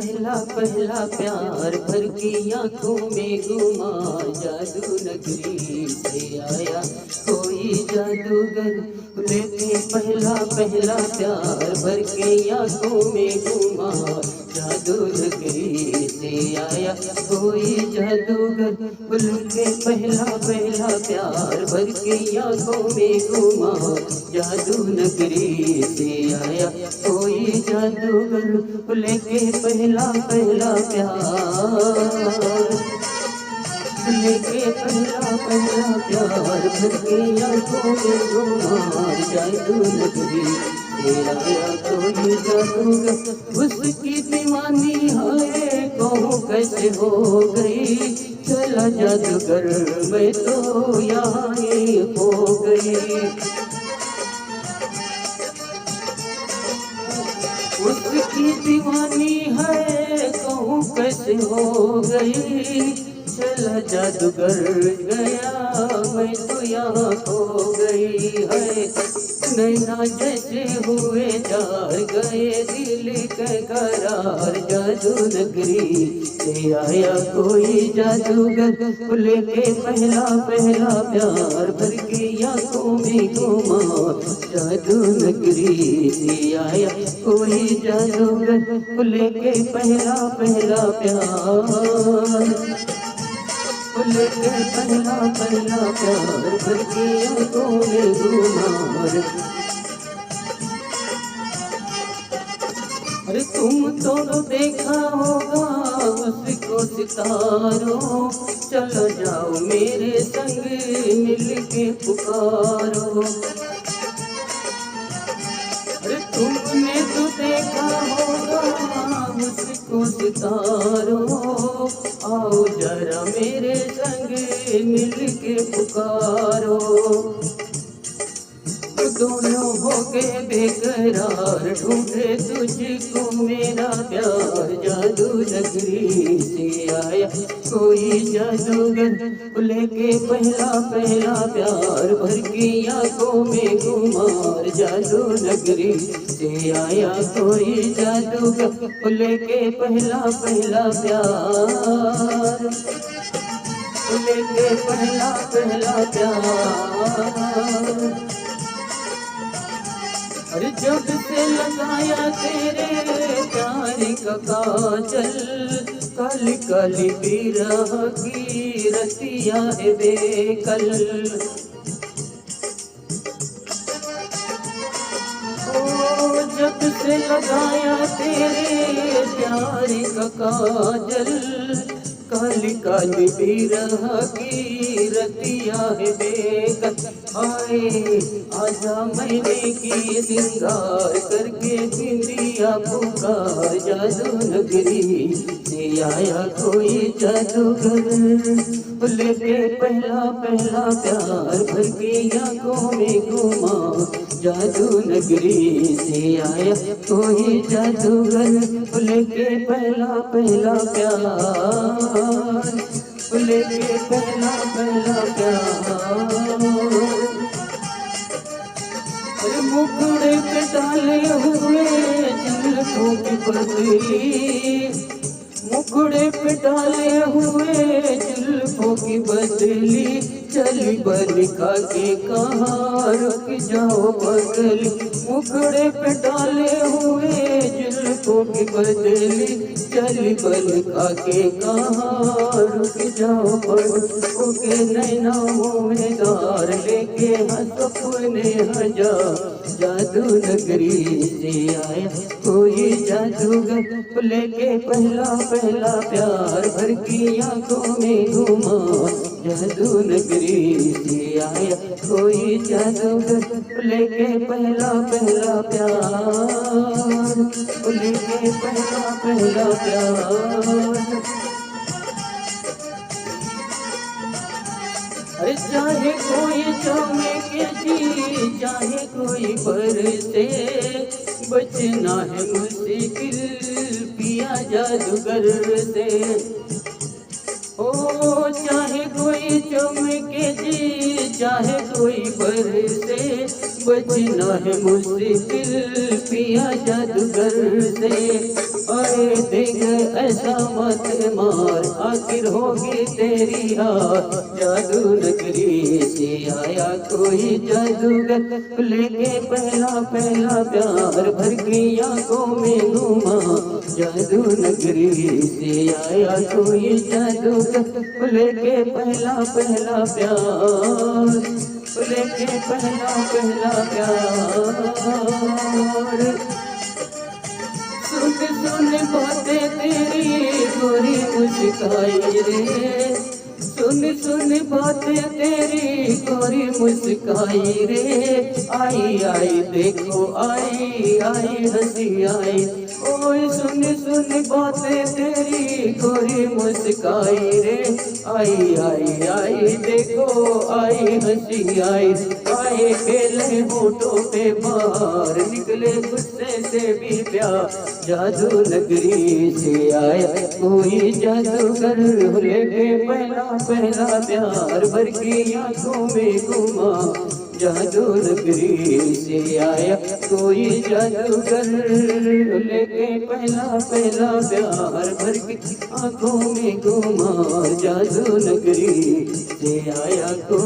पहला पहला प्यार भर की आंखों में घुमा, जादू नगरी से आया कोई जादूगर लेके। पहला पहला प्यार भर के आंखों में घुमा, जादू नगरी से आया कोई जादूगर लेके। पहला पहला प्यार भर के आंखों में घुमा, जादू नगरी से आया कोई जादूगर लेके। पहला पहला प्यार लेके, पहला पहला प्यार भर के आंखों में घुमा, जादू नगरी से आया कोई जादूगर। उसकी दीवानी है कहूँ कैसे हो गई, चला जादूगर मैं तो यहाँ हो गई। उसकी दीवानी है कहूँ कैसे हो गई, चला जादूगर गया मैं तो यहाँ हो गई है। नैना जैसे हुए जार गए दिल के करार, जादू नगरी से आया कोई जादूगर लेके। पहला पहला प्यार भर के आंखों में घुमा, जादू नगरी से आया कोई जादूगर लेके। पहला पहला प्यार लेके, पहला पहला प्यार भर के आंखों में घुमा। अरे तुम तो देखा होगा उसको सितारों, चलो जाओ मेरे संग मिल के पुकारो। अरे तुमने तो देखा होगा उसको सितारों, आओ जरा मेरे संग मिल के पुकारो। दोनों हो गए बेकरार ढूंढे तुझको मेरा प्यार, जादू नगरी से आया कोई जादूगर लेके। पहला पहला प्यार भर की आंखों में घुमार, जादू नगरी से आया कोई जादूगर लेके। पहला पहला प्यार लेके, पहला पहला प्यार। अरे जब से लगाया तेरे प्यार का काजल, काली काली बिरह की रतिया है बेकल। ओ जब से लगाया तेरे प्यार का काजल, काली काली बिरह की रतिया है बेकल। आए आजा मैंने की सिंगार करके बिंदिया पुकार, जादू नगरी से आया कोई जादूगर लेके। पहला पहला प्यार भर के आंखों में घुमा, जादू नगरी से आया कोई जादूगर लेके। पहला पहला प्यार लेके, पहला पहला प्यार। अरे मुखड़े पे डाले हुए जुल्फों की बदली, मुखड़े पे डाले हुए जुल्फों की बदली। चली बली खा के कहाँ रुक जाओ बदली, मुखड़े पे डाले हुए जुल्फों की बदली। चली बली खा के कहाँ रुक जाओ बदली। के नैनाओं में दार लेके सपने हजार, जादू नगरी से आया कोई जादूगर लेके। पहला पहला प्यार भर की आंखों में घुमा, जादू नगरी से आया कोई जादूगर लेके। पहला पहला प्यार लेके, पहला पहला प्यार। अरे चाहे कोई चाहे के जी, चाहे कोई बरसे, बचना है मुश्किल पिया जादूगर से। ओ चाहे कोई चमके जी, चाहे कोई कोई पर से, बचना है मुश्किल पिया जादूगर से। अरे देख ऐसा मत मार, आखिर होगी तेरी हार, जादू नगरी से आया कोई जादूगर, लेके पहला पहला प्यार भर की आंखों में घुमा, जादू नगरी से आया कोई जादूगर, लेके पहला पहला प्यार, लेके पहला पहला प्यार। सुन सुन बातें तेरी गोरी मुस्काई रे, सुन सुन बातें तेरी गोरी मुस्काई रे, आई आई देखो आई आई हंसी आई, ओए सुन सुन बातें तेरी गोरी मुस्काई रे, आई आई आई देखो आई हंसी आई, आए खेले होठों पे बाहर, निकले गुस्से से भी प्यार, जादू नगरी से आया कोई जादूगर, लेके पहला पहला प्यार भर की आंखों में घुमा, जादू नगरी से आया कोई जादूगर, लेके पहला पहला प्यार भर की आंखों में घुमा, जादू नगरी से आया कोई